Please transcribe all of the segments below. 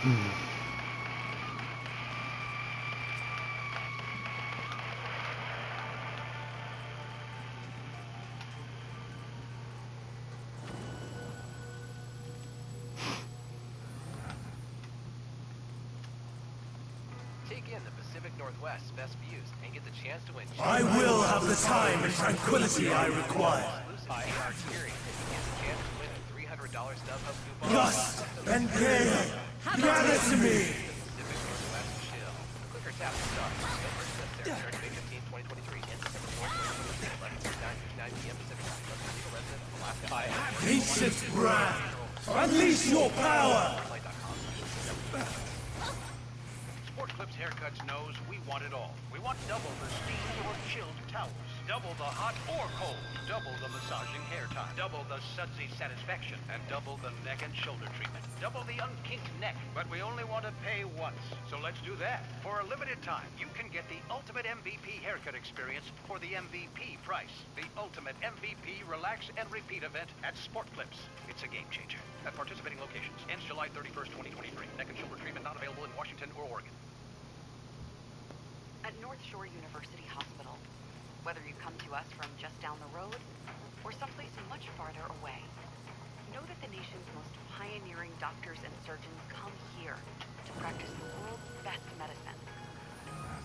Take in the Pacific Northwest's best views and get the chance to win. I will have the time and tranquility I require. AR experience and get the chance to win a $300 StubHub coupon. Gust and gale, gather to me. Pacific Northwest chill. Click or tap to start. No purchase necessary. Starting May 15, 2023 and December 4, 2023. 11:59 p.m. Pacific Time. Plus legal resident of Alaska. Ancient brand, unleash your power. Sport Clips Haircuts knows we want it all. We want double the steamed or chilled towels, double the hot or cold, double the massaging hair time, double the sudsy satisfaction, and double the neck and shoulder treatment, double the unkinked neck. But we only want to pay once, so let's do that. For a limited time, you can get the ultimate MVP haircut experience for the MVP price. The ultimate MVP relax and repeat event at Sport Clips. It's a game changer. At participating locations. Ends July 31st, 2023. Neck and shoulder treatment not available in Washington or Oregon. At North Shore University Hospital, whether you come to us from just down the road or someplace much farther away, know that the nation's most pioneering doctors and surgeons come here to practice the world's best medicine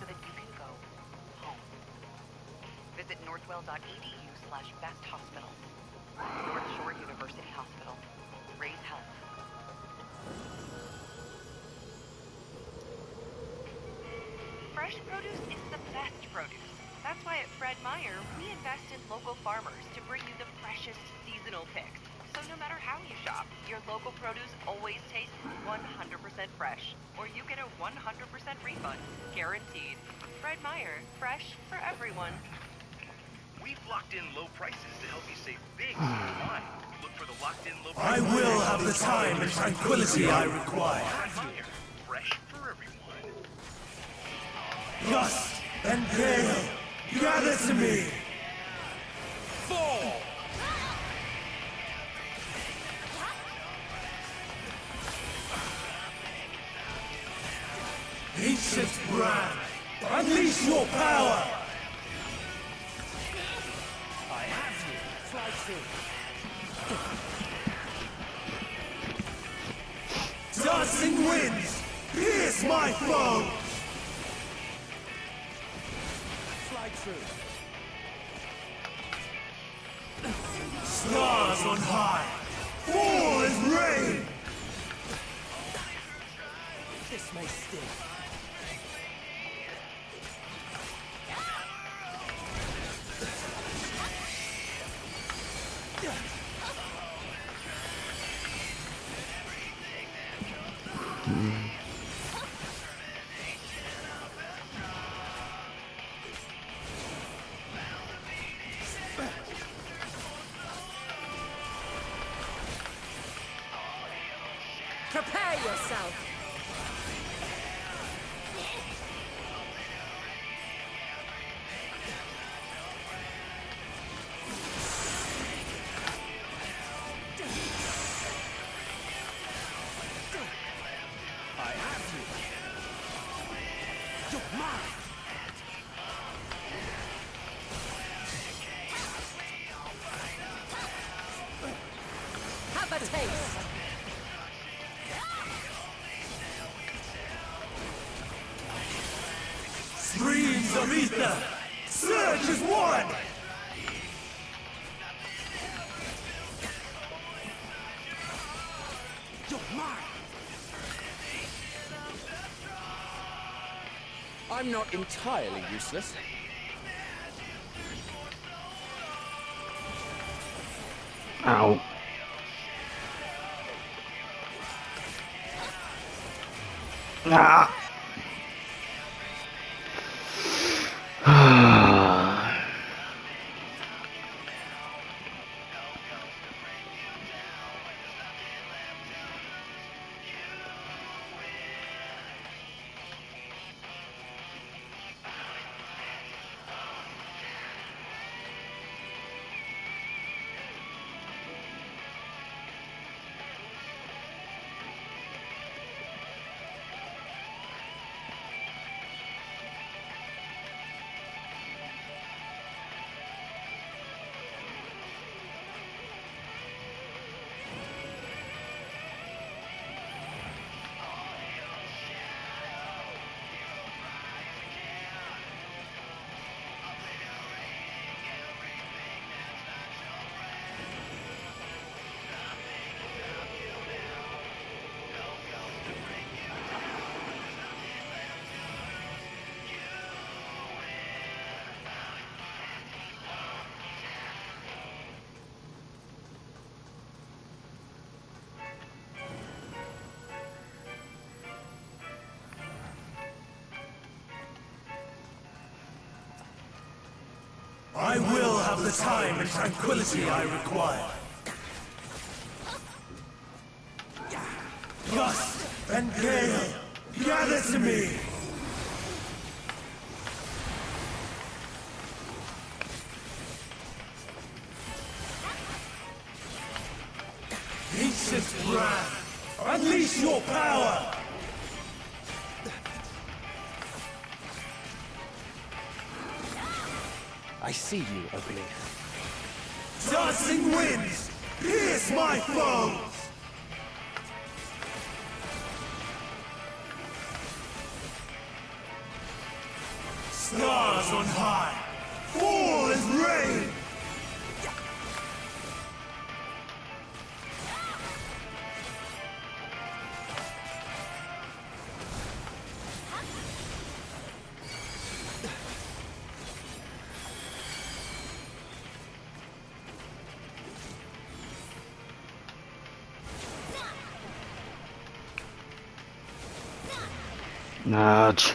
so that you can go home. Visit northwell.edu/besthospital. North Shore University Hospital. Raise health. Fresh produce is the best produce. That's why at Fred Meyer, we invest in local farmers to bring you the freshest seasonal picks. So no matter how you shop, your local produce always tastes 100% fresh, or you get a 100% refund, guaranteed. Fred Meyer, fresh for everyone. We've locked in low prices to help you save big on your wine. Look for the locked in low I prices. will have the time and tranquility I require. Fresh for everyone. Gust and gale, gather to me. Fall! Ancient brand, unleash your power. I have you. Fly through. Dancing winds, pierce my foe. Fly through. Stars on high, fall as rain. This may sting. Prepare yourself. I have you. You're mine. Have a taste. Streams of ether, surge as one. You're mine. I'm not entirely useless. Ow. Ah. I will have the time and tranquility I require. Gust and gale, gather to me! Ancient brand, unleash your power! I see you, Oblique. Dancing winds, pierce my foes! Stars on high, fall as rain! Nudge.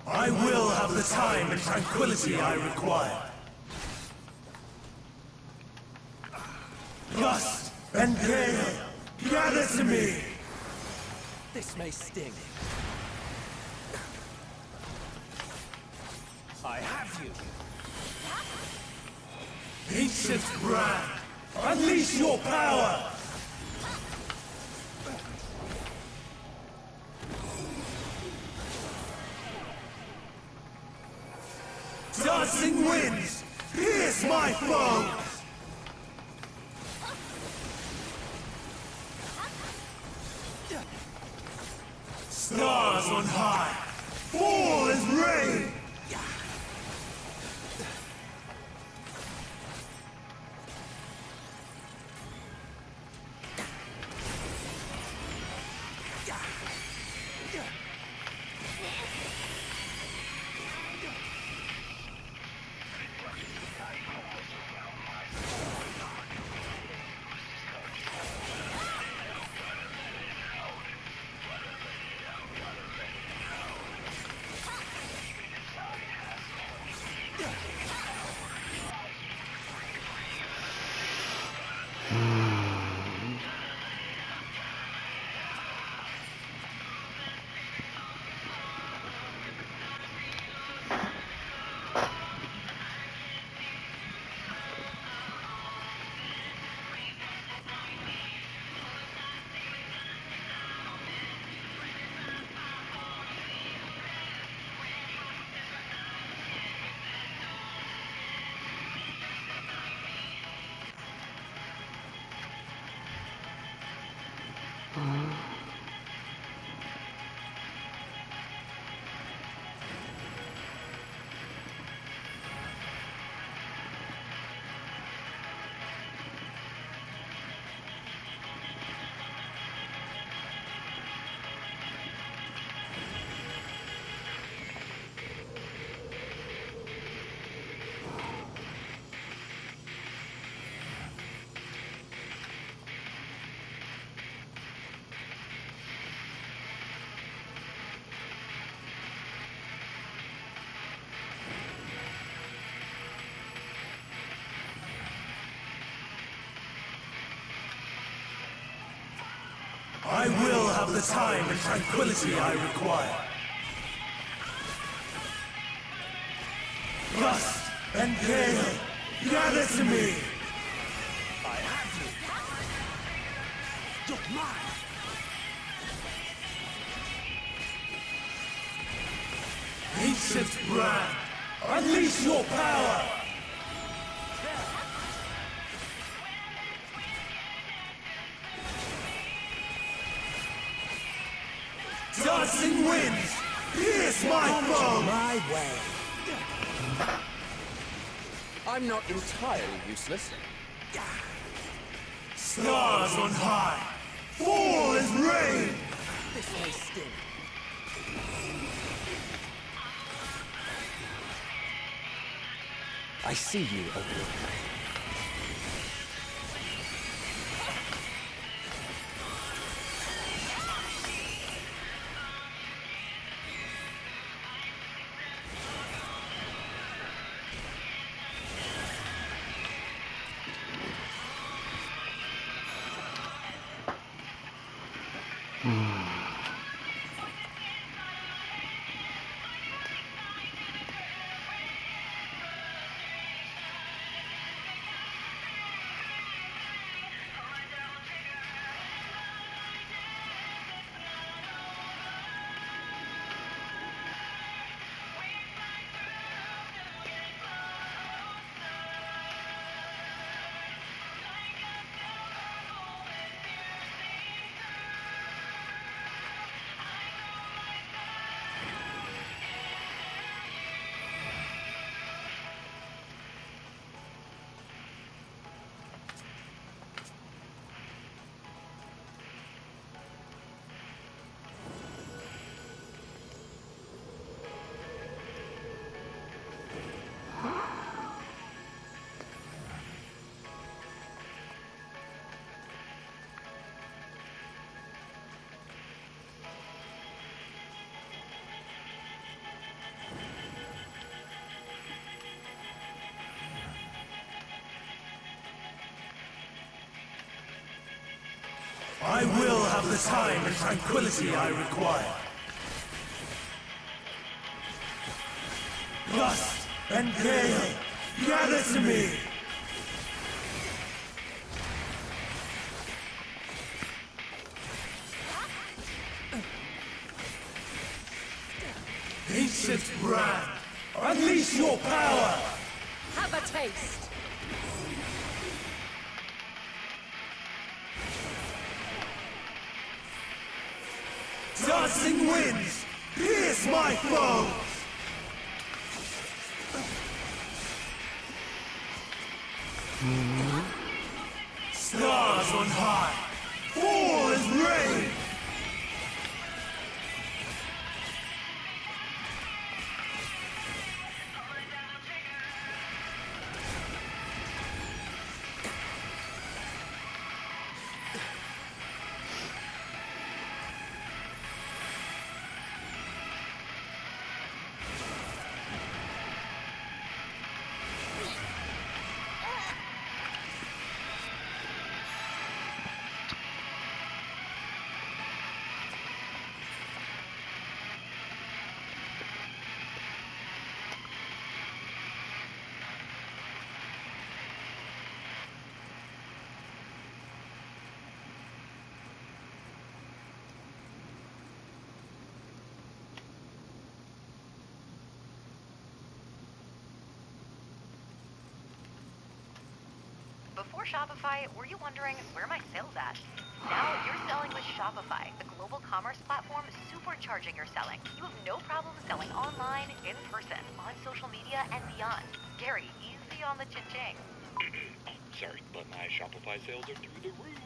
I will have the time and tranquility I require. Gust and gale, gather to me! This may sting. I have you. Ancient brand, unleash your power! Dancing winds, pierce my foes! Stars on high, fall as rain! I will have the time and tranquility I require. Lust and gale, gather to me! I have you. You're mine. Ancient brand, unleash your power! Dancing winds, pierce my foe! My way. I'm not entirely useless. Stars on high, fall as rain! This may sting. I see you, Oblivion. I will have the time and tranquility I require. Lust and gale, gather to me! Ancient brand, unleash your power! Have a taste. Dancing winds, pierce my foes! Stars on high, fall as rain! Before Shopify, were you wondering where are my sales at? Now you're selling with Shopify, the global commerce platform supercharging your selling. You have no problem selling online, in person, on social media, and beyond. Gary, easy on the cha-ching. Sorry, but my Shopify sales are through the roof.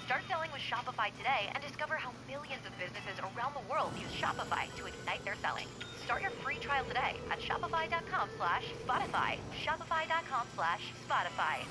Start selling with Shopify today and discover how millions of businesses around the world use Shopify to ignite their selling. Start your free trial today at shopify.com/Spotify. Shopify.com/Spotify.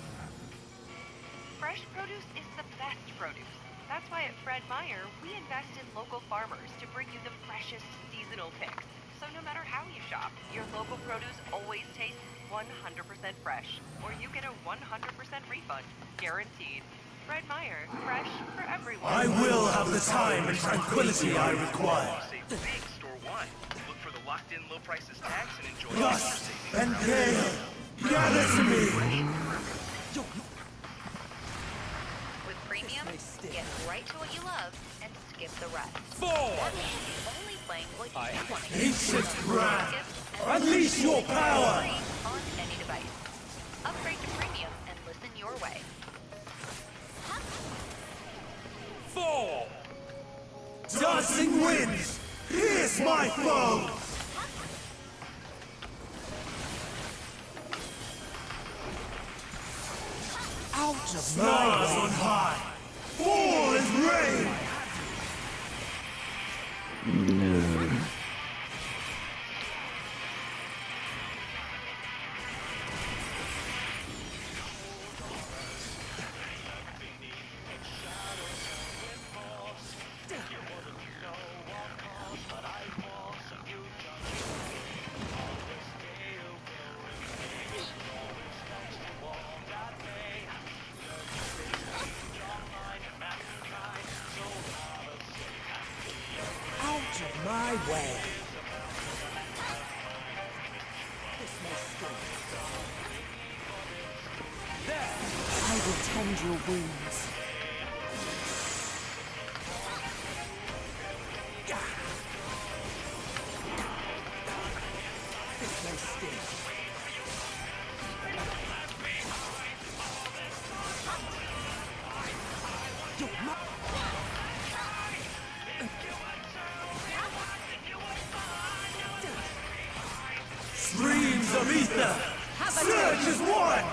Fresh produce is the best produce. That's why at Fred Meyer, we invest in local farmers to bring you the freshest seasonal picks. So no matter how you shop, your local produce always tastes 100% fresh, or you get a 100% refund, guaranteed. Fred Meyer, fresh for everyone. I will have the time and tranquility I require. Save big store wine. Look for the locked-in low prices tax and enjoy Gus savings and around Gale, gather to me! With premium, get right to what you love and skip the rest. Only playing what you want to Ancient brand, skip unleash your power! free on any device. Upgrade to premium and listen your way. Dancing winds, pierce my foe! Out of Stars on high, fall as rain! No. Out of my way. This may sting. There. I will tend your wounds. This may sting. You're not. Streams of ether, surge as one!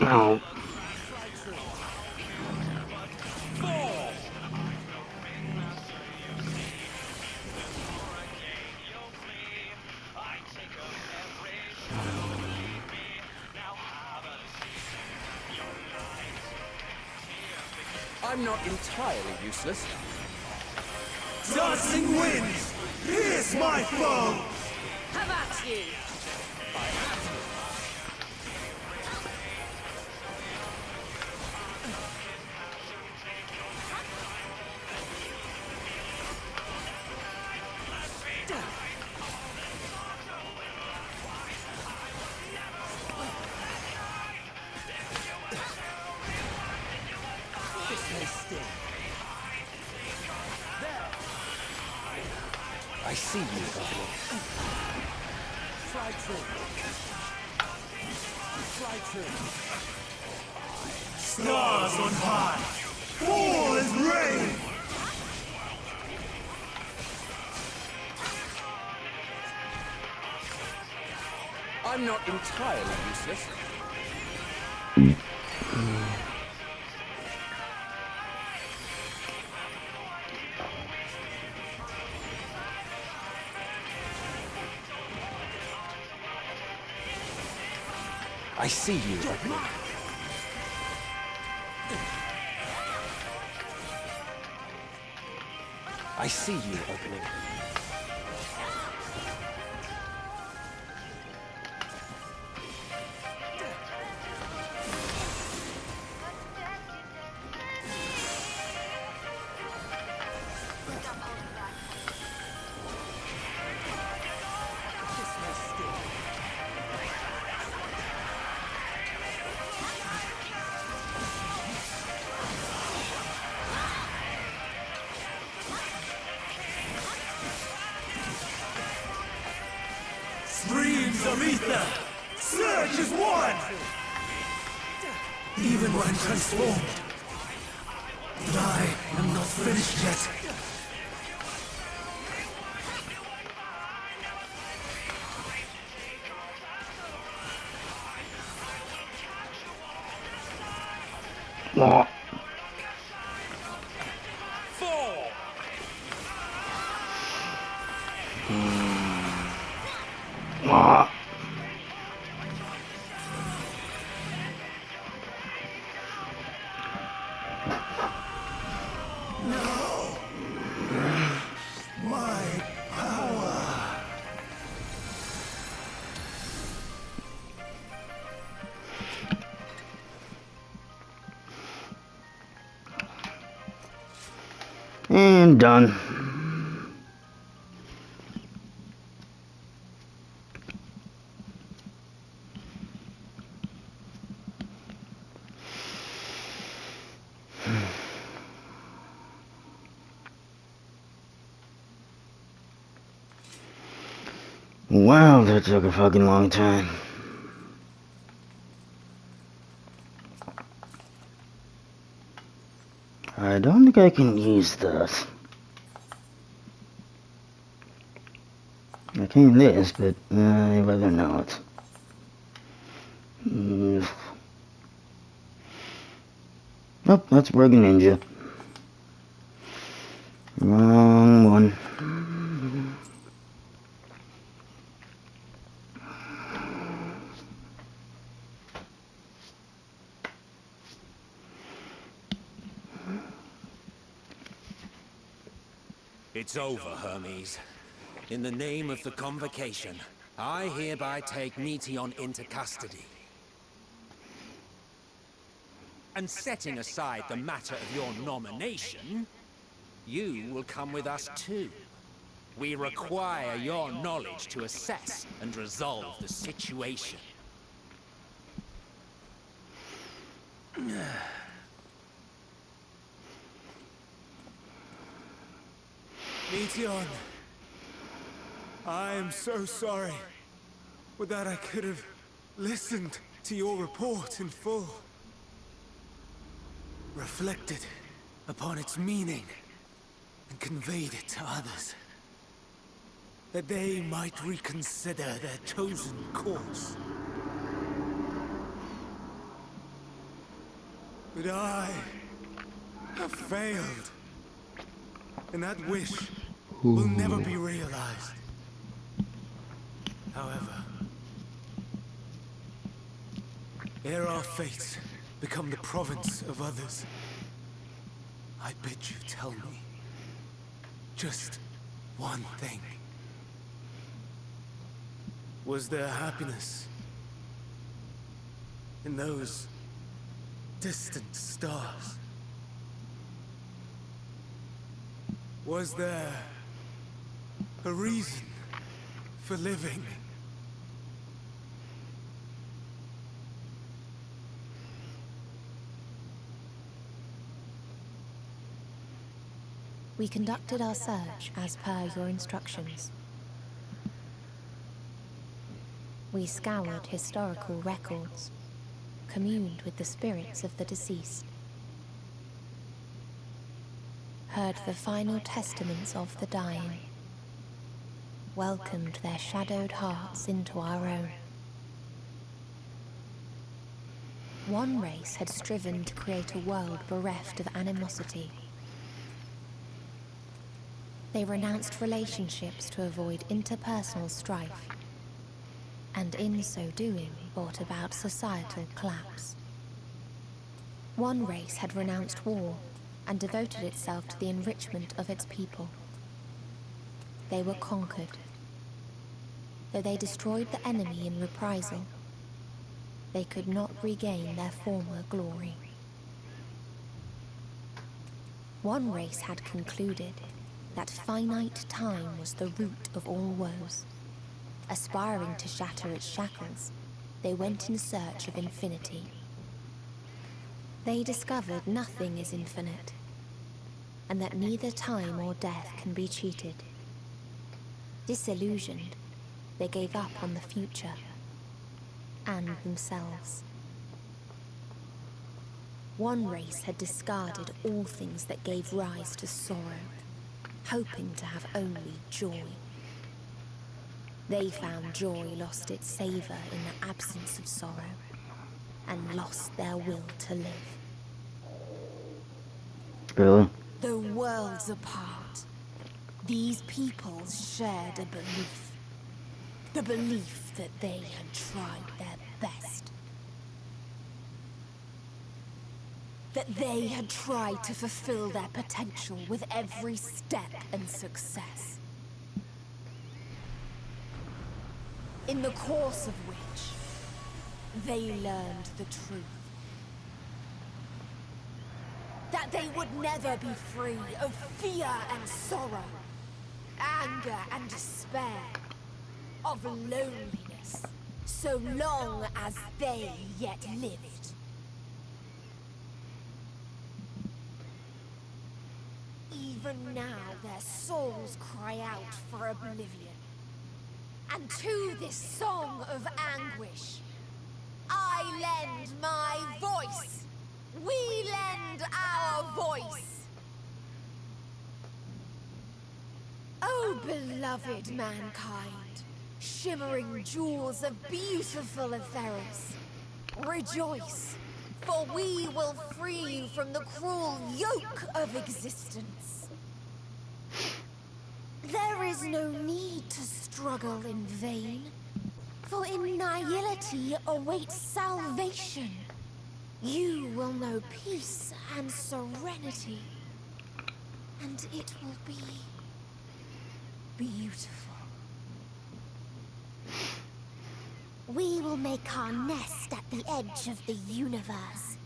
Ow. I'm not entirely useless. Dancing winds, pierce my foe! Have at you! This may sting. I see you, Obelisk. Fly true. Fly true. Stars on high, fall as rain! I'm not entirely useless. I see you, Obelisk. I see you, Obelisk. This may sting. Streams of ether, surge as one! Even when transformed, but I am not finished yet. What? Fall! And done. Wow, that took a fucking long time. I don't think I can use that. I can this, but I'd rather not. Nope, that's Burger Ninja. Wrong one. It's over, Hermes. In the name of the Convocation, I hereby take Meteon into custody. And setting aside the matter of your nomination, you will come with us too. We require your knowledge to assess and resolve the situation. Meteon, I am so sorry. With that, I could have listened to your report in full. Reflected upon its meaning and conveyed it to others. That they might reconsider their chosen course. But I have failed. And that wish will never be realized. However, ere our fates become the province of others, I bid you tell me just one thing. Was there happiness in those distant stars? Was there a reason for living? We conducted our search as per your instructions. We scoured historical records, communed with the spirits of the deceased, heard the final testaments of the dying, welcomed their shadowed hearts into our own. One race had striven to create a world bereft of animosity. They renounced relationships to avoid interpersonal strife, and in so doing brought about societal collapse. One race had renounced war and devoted itself to the enrichment of its people. They were conquered. Though they destroyed the enemy in reprisal, they could not regain their former glory. One race had concluded that finite time was the root of all woes. Aspiring to shatter its shackles, they went in search of infinity. They discovered nothing is infinite, and that neither time or death can be cheated. Disillusioned, they gave up on the future and themselves. One race had discarded all things that gave rise to sorrow, hoping to have only joy. They found joy lost its savor in the absence of sorrow, and lost their will to live. Really? Though worlds apart, these peoples shared a belief. The belief that they had tried their best. That they had tried to fulfill their potential with every step and success. In the course of which, they learned the truth. that they would never be free of fear and sorrow, anger and despair, of loneliness, so long as they yet lived. Even now their souls cry out for oblivion. And to this song of anguish, I lend my voice. We lend our voice. Oh, beloved mankind, shimmering jewels of beautiful Etheros, rejoice, for we will free you from the cruel yoke of existence. There is no need to struggle in vain, for in nihility awaits salvation. You will know peace and serenity, and it will be beautiful. We will make our nest at the edge of the universe,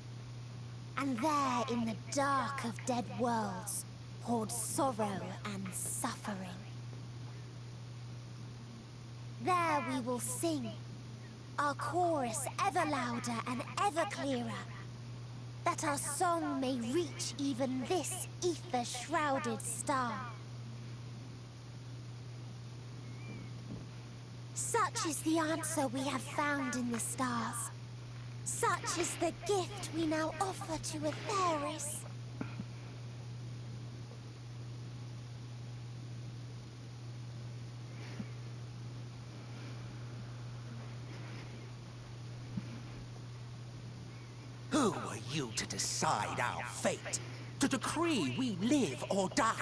and there in the dark of dead worlds hoard sorrow and suffering. There we will sing, our chorus ever louder and ever clearer, that our song may reach even this ether-shrouded star. Such is the answer we have found in the stars. Such is the gift we now offer to Etheris. Who are you to decide our fate? To decree we live or die?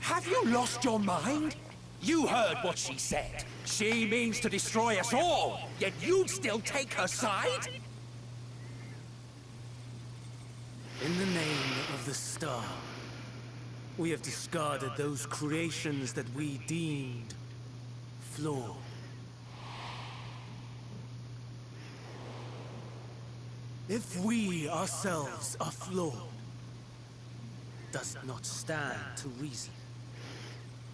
Have you lost your mind? You heard what she said. She means to destroy us all, yet you'd still take her side? In the name of the star, we have discarded those creations that we deemed flawed. If we ourselves are flawed, does it not stand to reason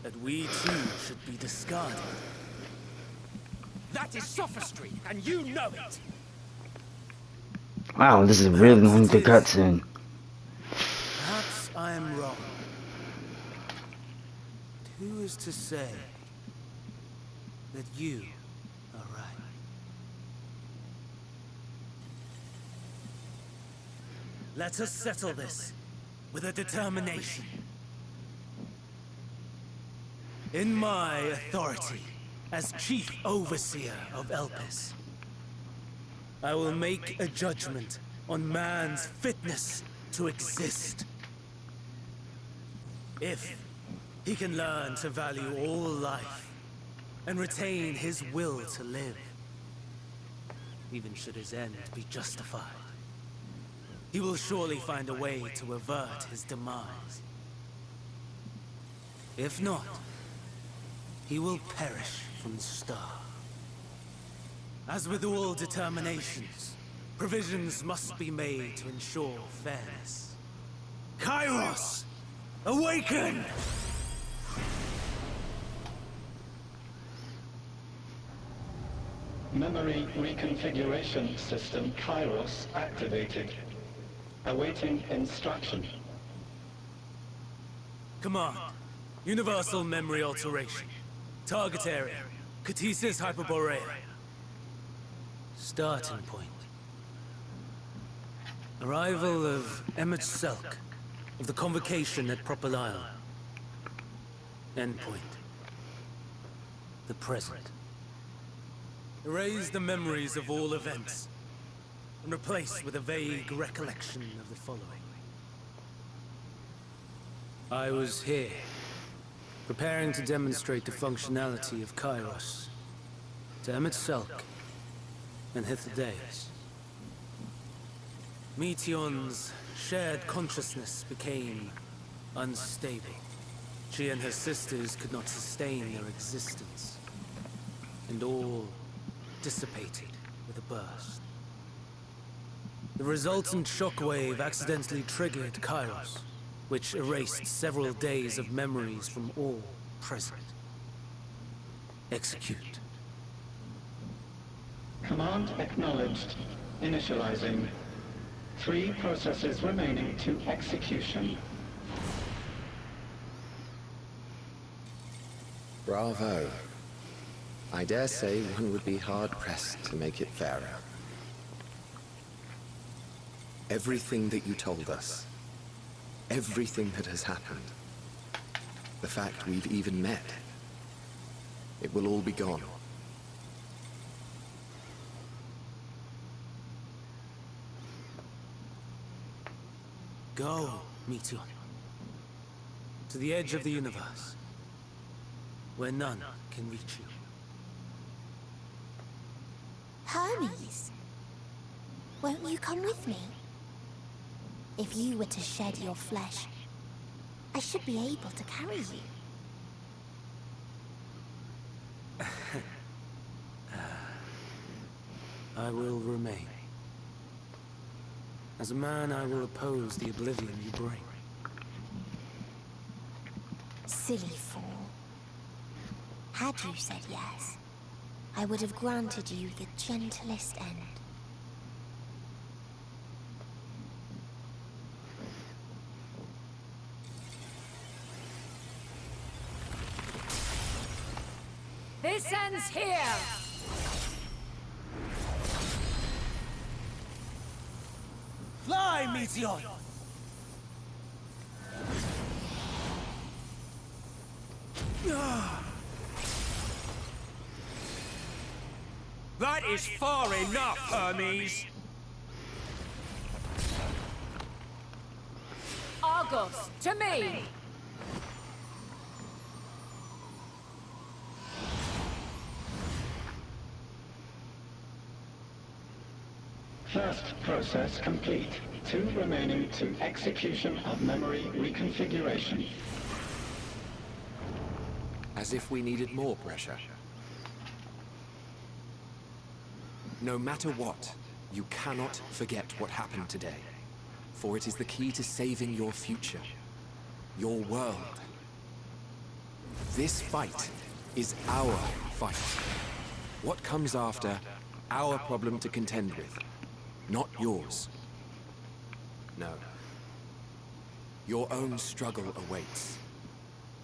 that we too should be discarded? That is sophistry, and you know it! Wow, this is a really lengthy cutscene. Perhaps I am wrong. But who is to say that you are right? Let us settle this with a determination. In my authority as Chief Overseer of Elpis, I will make a judgment on man's fitness to exist. If he can learn to value all life and retain his will to live, even should his end be justified, he will surely find a way to avert his demise. If not, he will perish from the start. As with all determinations, provisions must be made to ensure fairness. Kairos! Awaken! Memory reconfiguration system Kairos activated. Awaiting instruction. Command. Universal memory alteration. Target area. Catesis Hyperborea. Starting point. Arrival of Emmett Selk of the Convocation at Propylion. Endpoint. The present. Erase the memories of all events and replace with a vague recollection of the following. I was here, preparing to demonstrate the functionality of Kairos to Emmett Selk and Hythlodaeus. Meteion's shared consciousness became unstable. She and her sisters could not sustain their existence, and all dissipated with a burst. The resultant shockwave accidentally triggered Kairos, which erased several days of memories from all present. Execute. Command acknowledged. Initializing. 3 processes remaining to execution. Bravo. I dare say one would be hard-pressed to make it fairer. Everything that you told us, everything that has happened, the fact we've even met, it will all be gone. Go, Meteion, to the edge of the universe, where none can reach you. Hermes, won't you come with me? If you were to shed your flesh, I should be able to carry you. I will remain. As a man, I will oppose the oblivion you bring. Silly fool. Had you said yes, I would have granted you the gentlest end. This ends here! Fly, Meteion! That is far enough, Hermes! Argos, to me! First process complete. 2 remaining to execution of memory reconfiguration. As if we needed more pressure. No matter what, you cannot forget what happened today. For it is the key to saving your future. Your world. This fight is our fight. What comes after, our problem to contend with. Not yours. No. Your own struggle awaits.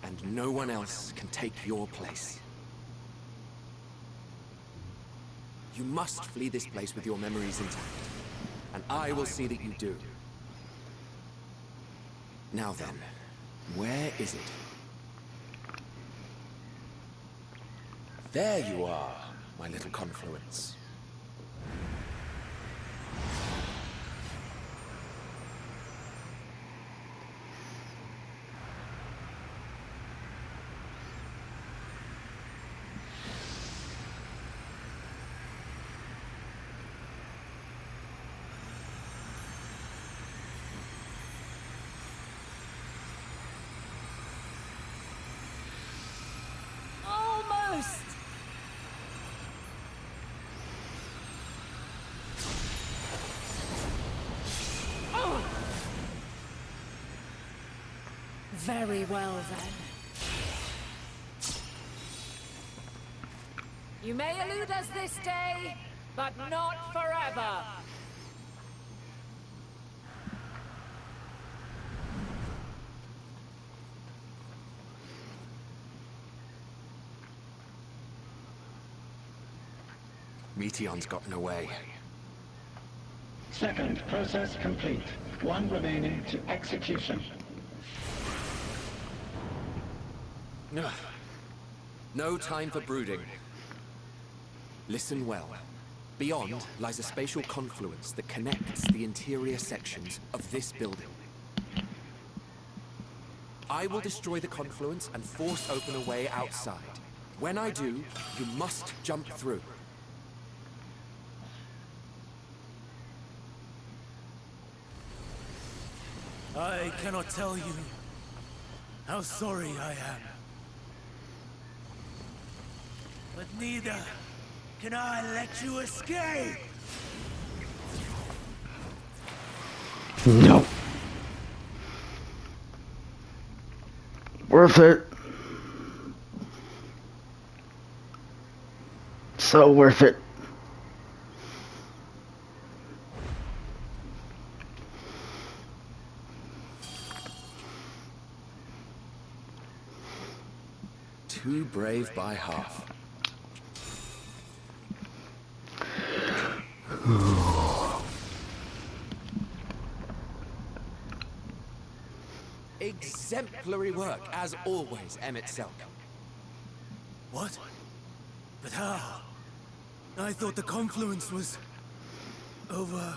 And no one else can take your place. You must flee this place with your memories intact. And I will see that you do. Now then, where is it? There you are, my little confluence. Almost! Oh! Very well, then. You may elude us this day, but not forever. Meteion's gotten away. Second process complete. 1 remaining to execution. No time for brooding. Listen well. Beyond lies a spatial confluence that connects the interior sections of this building. I will destroy the confluence and force open a way outside. When I do, you must jump through. cannot tell you how sorry I am. But neither can I let you escape! No. Worth it. So worth it. Too brave by half. Exemplary work, as always, Emmett Selk. What? But how? I thought the confluence was... over...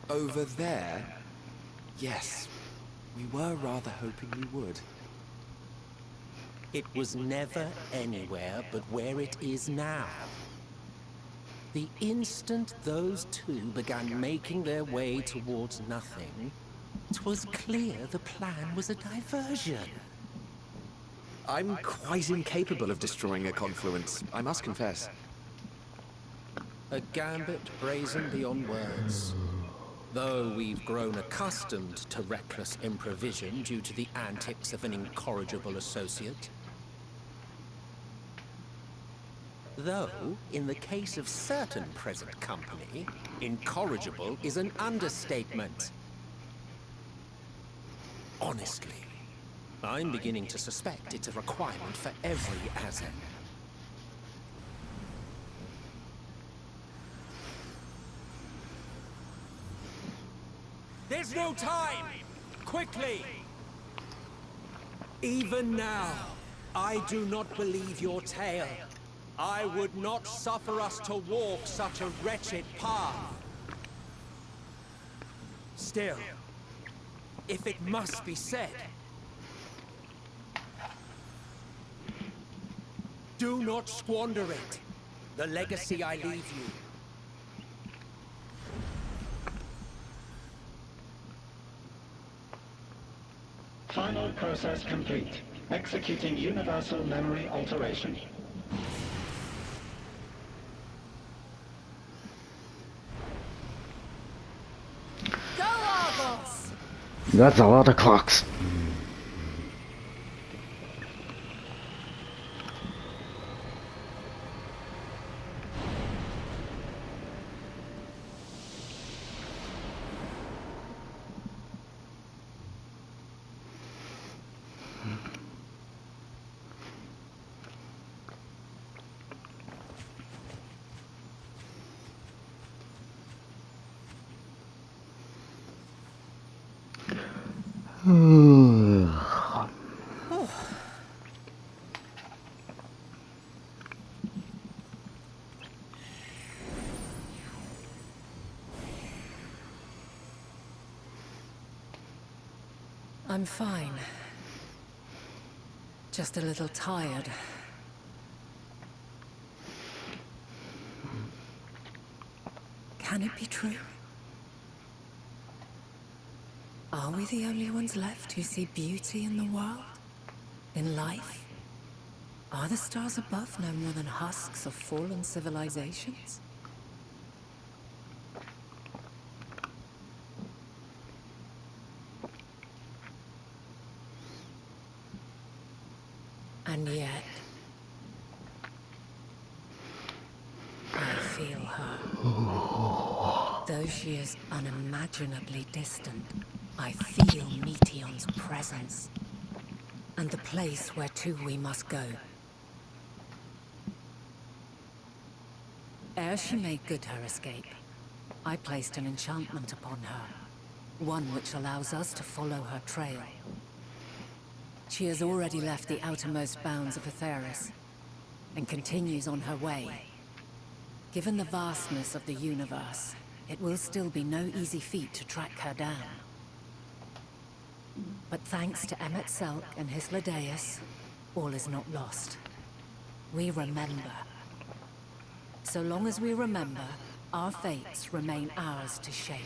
Over there? Yes. We were rather hoping you would. It was never anywhere but where it is now. The instant those two began making their way towards nothing, 'twas clear the plan was a diversion. I'm quite incapable of destroying a confluence, I must confess. A gambit brazen beyond words. Though we've grown accustomed to reckless improvision due to the antics of an incorrigible associate. Though, in the case of certain present company, incorrigible is an understatement. Honestly, I'm beginning to suspect it's a requirement for every Azen. There's no time! Quickly! Even now, I do not believe your tale. I would not suffer us to walk such a wretched path. Still, if it must be said, do not squander it. The legacy I leave you. Final process complete. Executing universal memory alteration. Go Argos! That's a lot of clocks. I'm fine. Just a little tired. Can it be true? Are we the only ones left who see beauty in the world? In life? Are the stars above no more than husks of fallen civilizations? And yet, I feel her. Though she is unimaginably distant, I feel Meteion's presence, and the place where to we must go. Ere she made good her escape, I placed an enchantment upon her, one which allows us to follow her trail. She has already left the outermost bounds of Aetheris, and continues on her way. Given the vastness of the universe, it will still be no easy feat to track her down. But thanks to Emmett Selk and Hythlodaeus, all is not lost. We remember. So long as we remember, our fates remain ours to shape.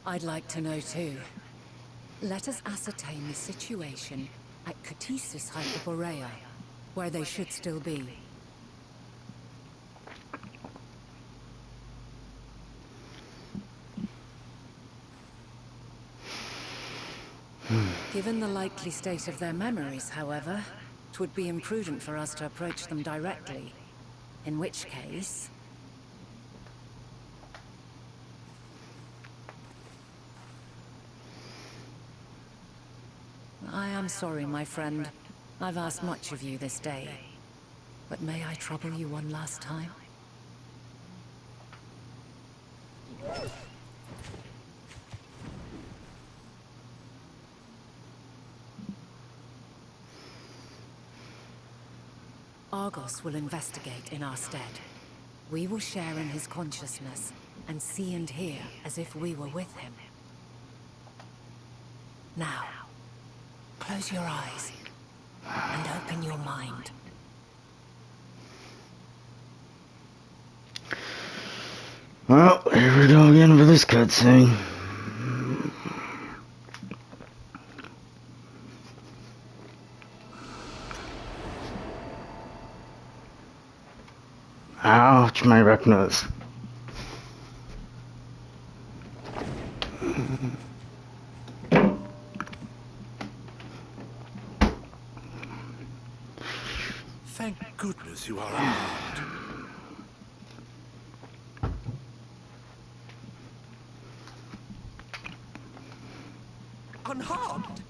I'd like to know too. Let us ascertain the situation at Katisis Hyperborea, where they should still be. Given the likely state of their memories, however, it would be imprudent for us to approach them directly. In which case... I am sorry, my friend. I've asked much of you this day. But may I trouble you one last time? Argos will investigate in our stead. We will share in his consciousness and see and hear as if we were with him. Now, close your eyes and open your mind. Well, here we go again for this cutscene. Ouch, my retinas. Thank goodness you are unharmed. Unharmed?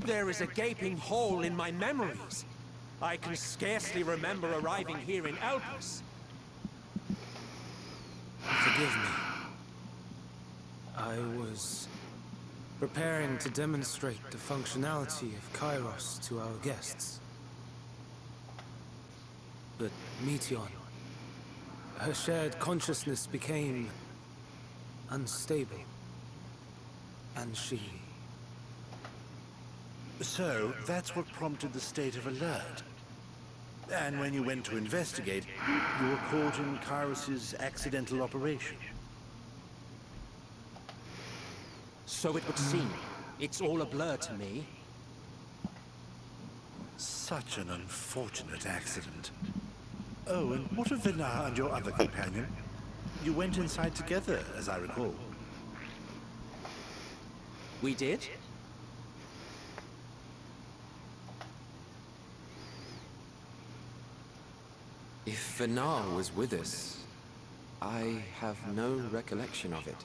There is a gaping hole in my memories. I can scarcely remember arriving here in Elpis. Forgive me. I was preparing to demonstrate the functionality of Kairos to our guests. But Meteion, her shared consciousness became unstable. And she... So, that's what prompted the state of alert. And when you went to investigate, you were caught in Kairos' accidental operation. So it would seem. It's all a blur to me. Such an unfortunate accident. Oh, and what of Vinar and your other companion? You went inside together, as I recall. We did? If Vinar was with us, I have no recollection of it.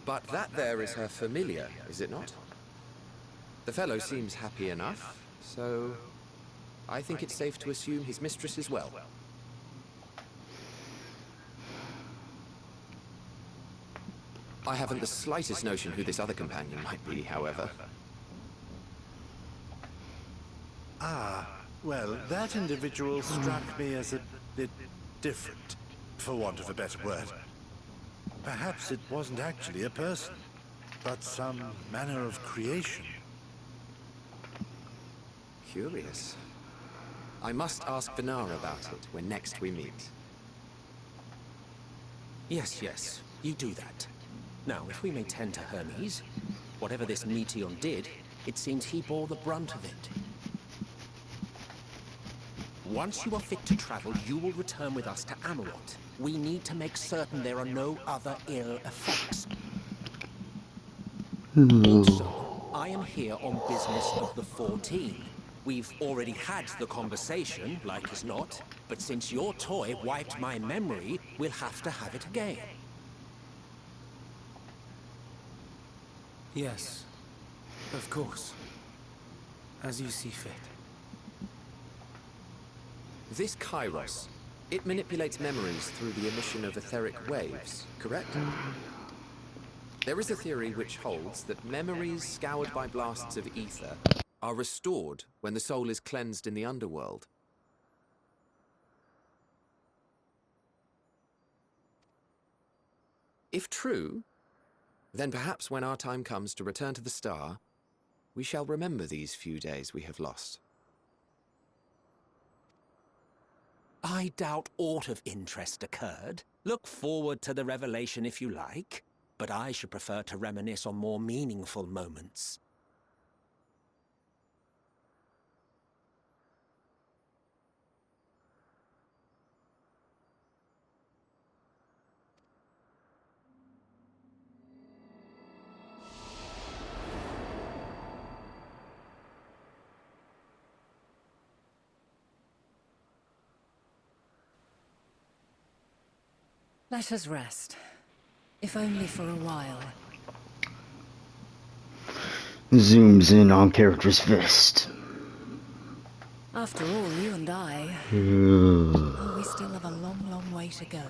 But that there is her familiar, is it not? The fellow seems happy enough, so I think it's safe to assume his mistress is well. I haven't the slightest notion who this other companion might be, however. Ah, well, that individual struck me as a bit different, for want of a better word. Perhaps it wasn't actually a person, but some manner of creation. Curious. I must ask Vinar about it when next we meet. Yes, yes, you do that. Now, if we may tend to Hermes, whatever this Meteion did, it seems he bore the brunt of it. Once you are fit to travel, you will return with us to Amarot. We need to make certain there are no other ill effects. Also, I am here on business of the 14. We've already had the conversation, like as not, but since your toy wiped my memory, we'll have to have it again. Yes, of course. As you see fit. This Kairos, it manipulates memories through the emission of etheric waves, correct? There is a theory which holds that memories scoured by blasts of ether are restored when the soul is cleansed in the underworld. If true, then perhaps when our time comes to return to the star, we shall remember these few days we have lost. I doubt aught of interest occurred. Look forward to the revelation if you like. but I should prefer to reminisce on more meaningful moments. Let us rest, if only for a while. Zooms in on character's fist. After all, you and I... we still have a long, long way to go.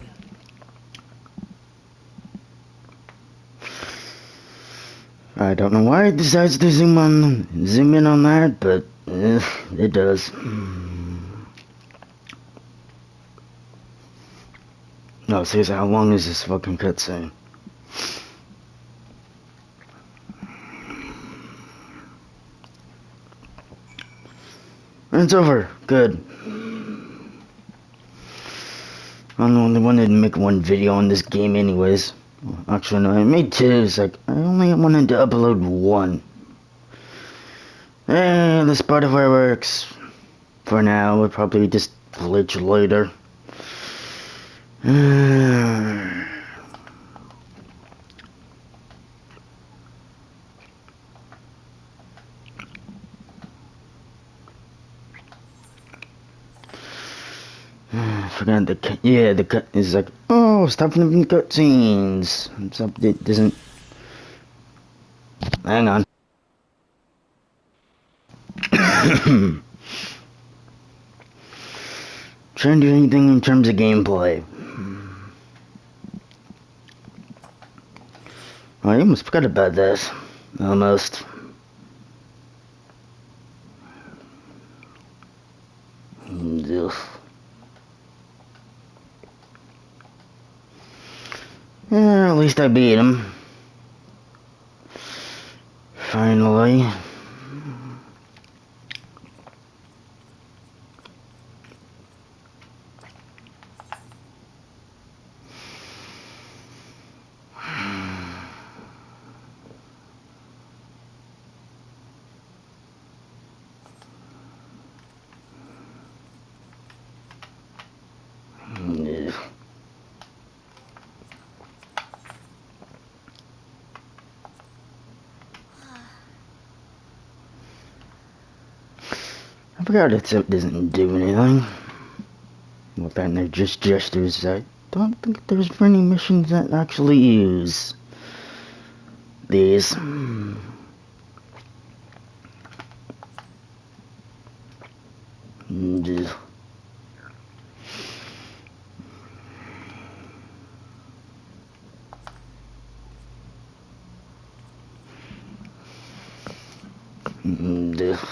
I don't know why it decides to zoom in on that, but it does. No, seriously, how long is this fucking cutscene? It's over. Good. I'm the only one that didn't make one video on this game anyways. Well, actually, no, I made two. It's like, I only wanted to upload one. Eh, the Spotify works. For now, we'll probably just glitch later. Forgot the cut. Yeah, the cut is like, oh, stop flipping cutscenes. Stop. It doesn't. Hang on. Trying to do anything in terms of gameplay. I almost forgot about this. Almost. Ugh. Yeah, at least I beat him. Finally. I forgot it doesn't do anything. Well, then they're just gestures. I don't think there's any missions that actually use these. Ugh.